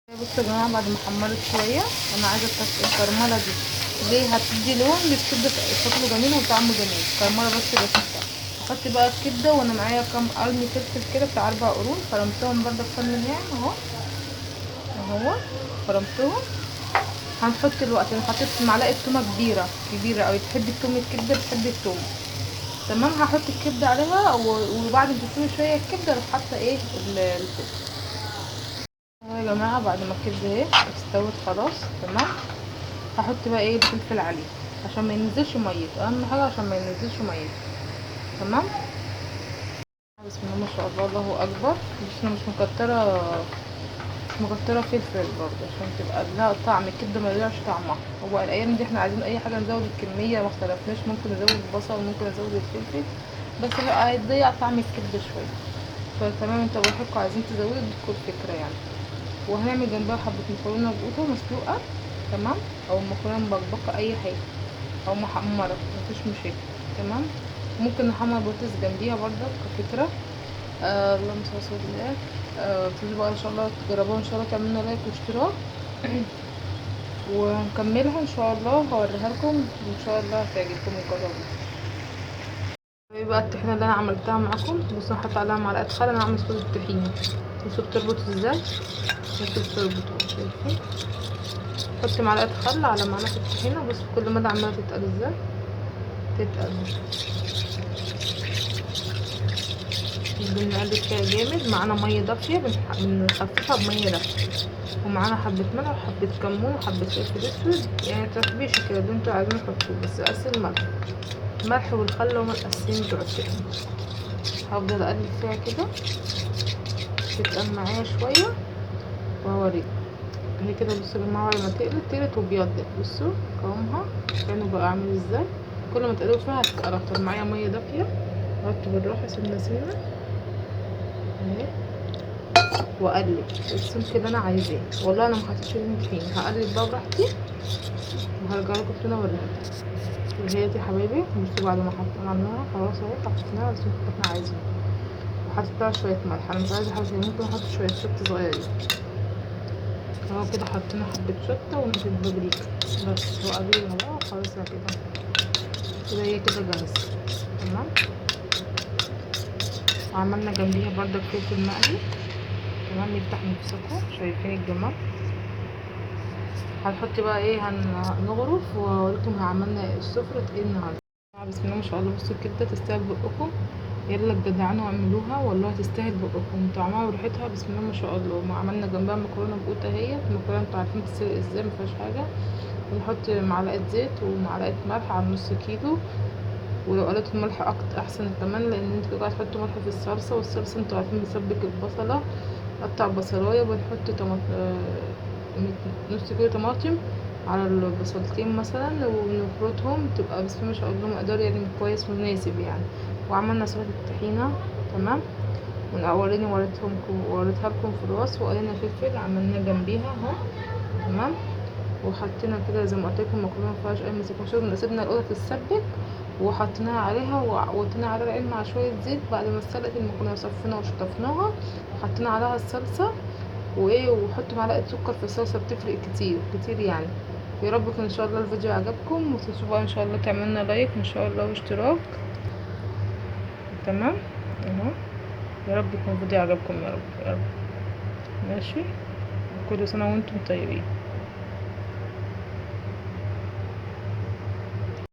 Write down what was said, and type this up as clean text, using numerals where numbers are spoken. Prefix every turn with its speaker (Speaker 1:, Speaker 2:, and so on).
Speaker 1: بصوا يا جماعه، بعد ما حمرت شويه انا عايزه الكرمله دي ليه هتدي لون للكبده، شكله جميل وطعمه جميل. كرمله بس بسيطه. احط بقى الكبده وانا معايا كام قرن فلفل كده بتاع 4 قرون، فرمتهم برده في فم الناعم اهو اهو فرمتهم. هنحط دلوقتي، انا حطيت معلقه تومه كبيره كبيره اوي، بتحبي التوم الكبده بتحبي التوم تمام. هحط الكبده عليها وبعد ما تستوي شويه الكبده اروح حاطه ايه الفلفل اهو يا جماعه. بعد ما الكبده اهي استوت خلاص تمام، هحط بقى ايه الفلفل عليه عشان ما ينزلش ميته، اهم حاجه عشان ما ينزلش ميته تمام. بسم الله ما شاء الله، الله اكبر. بس انا مش مكتره فلفل برضه عشان تبقى لها طعم الكبده ما يضيعش طعمها. هو الايام دي احنا عايزين اي حاجه نزود الكميه، ما اختلفناش، ممكن نزود البصل ممكن نزود الفلفل بس بقى هيضيع طعم الكبده شويه. فتمام انتوا براحتكم، عايزين تزودوا اديكوا الفكره يعني. وهنعمل جنبها حبه مكرونه بقوطه مسلوقه تمام، او مكرونه مبكبكه اي حاجه، او محمره مفيش مشاكل تمام. ممكن نحمر بطاطس جنبيها برضه كفكره. اللهم صل على رسول الله. ابتدوا بقى ان شاء الله تجربوها، ان شاء الله تعملوا لايك واشتراك ونكملها ان شاء الله، هوريها لكم وان شاء الله هتعجبكم وتجربوها. ايه بقى الطحينه اللي انا عملتها معاكم؟ بصوا هحط عليها معلقه خل. انا هعمل صوص الطحينه. بصوا بتربط ازاي، بصوا بتربطوا شايفين. حط معلقه خل على معلقه الطحينه. بصوا كل مره عماله تتقل ازاي، تتقل. بنقلب فيها جامد. معانا ميه دافيه بنخففها بميه دافيه، ومعانا حبه ملح وحبه كمون وحبه فلفل اسود، يعني تخبيشه كده اللي انتوا عايزين تحطوه، بس اساسي الملح والخل هما الاساسيين بتوع الطحينه. هفضل اقلب فيها كده تتقل معايا شويه وهوريكم. هي كده بصوا يا جماعه، بعد ما تقلت وبيضت، بصوا قوامها كانوا بقى عامل ازاي. كل ما تقلبوا فيها هتتقل اكتر. معايا ميه دافيه، احط بالراحه سنه سنه اهي واقلب السمك اللي انا عايزاه. والله انا ما حطيتش ليمون فيه، هقلب بقى براحتي وهرجع لكم تاني اوريها. وهي دي يا حبايبي بصوا بعد ما عملناها خلاص اهو، حطيناها السمك اللي احنا عايزينه، وحطيت لها شويه ملح. انا مش عايزه حاجه تانية، ممكن احط شويه شطه صغيرين اهو كده. حطينا حبه شطه ونقطه بابريكا بس، وقلبنا بقى وخلاص كده. كده هي كده جاهزه تمام. وعملنا جنبيها بردك فلفل مقلي تمام يفتح نفسكم. شايفين الجمال. هنحط بقى ايه، هنغرف واوريكم عملنا السفرة ايه النهارده. بسم الله ما شاء الله، بصوا الكبده تستاهل بقكم. يلا تجدعانوا واعملوها، والله تستاهل بقكم طعمها وريحتها. بسم الله ما شاء الله. وما عملنا جنبها مكرونه بقوطه اهي. المكرونه انتوا عارفين تتسلق ازاي، مفيهاش حاجه. ونحط معلقه زيت ومعلقه ملح على نص كيلو. ولو قلت الملح احسن كمان، لان انتوا بقى تحطوا ملح في الصلصه، والصلصه انتوا عارفين بتسبك البصله. نقطع بصلايه ونحط نص كيلو طماطم على البصلتين مثلا ونخلطهم، تبقى بسم الله ما شاء الله مقدار يعني كويس مناسب يعني. وعملنا سلطه الطحينه تمام. وريتها لكم في الوصف. وقلنا فلفل عملناه جنبيها اهو تمام. وحطينا كده زي ما قلت لكم المكرونه مفيهاش اي مسكه، سيبنا القطه تتسبك وحطيناها عليها وحطينا عليها العين مع شويه زيت. بعد ما اتسلقت المكرونه صفينا وشطفناها، حطينا عليها الصلصه وايه، وحط معلقه سكر في الصلصه بتفرق كتير كتير يعني. يا رب يكون ان شاء الله الفيديو عجبكم، وتنسوا بقى ان شاء الله تعملنا لايك ان شاء الله واشتراك تمام اهو. يا رب يكون الفيديو عجبكم، يا رب يا رب. ماشي. كل سنه وانتم طيبين.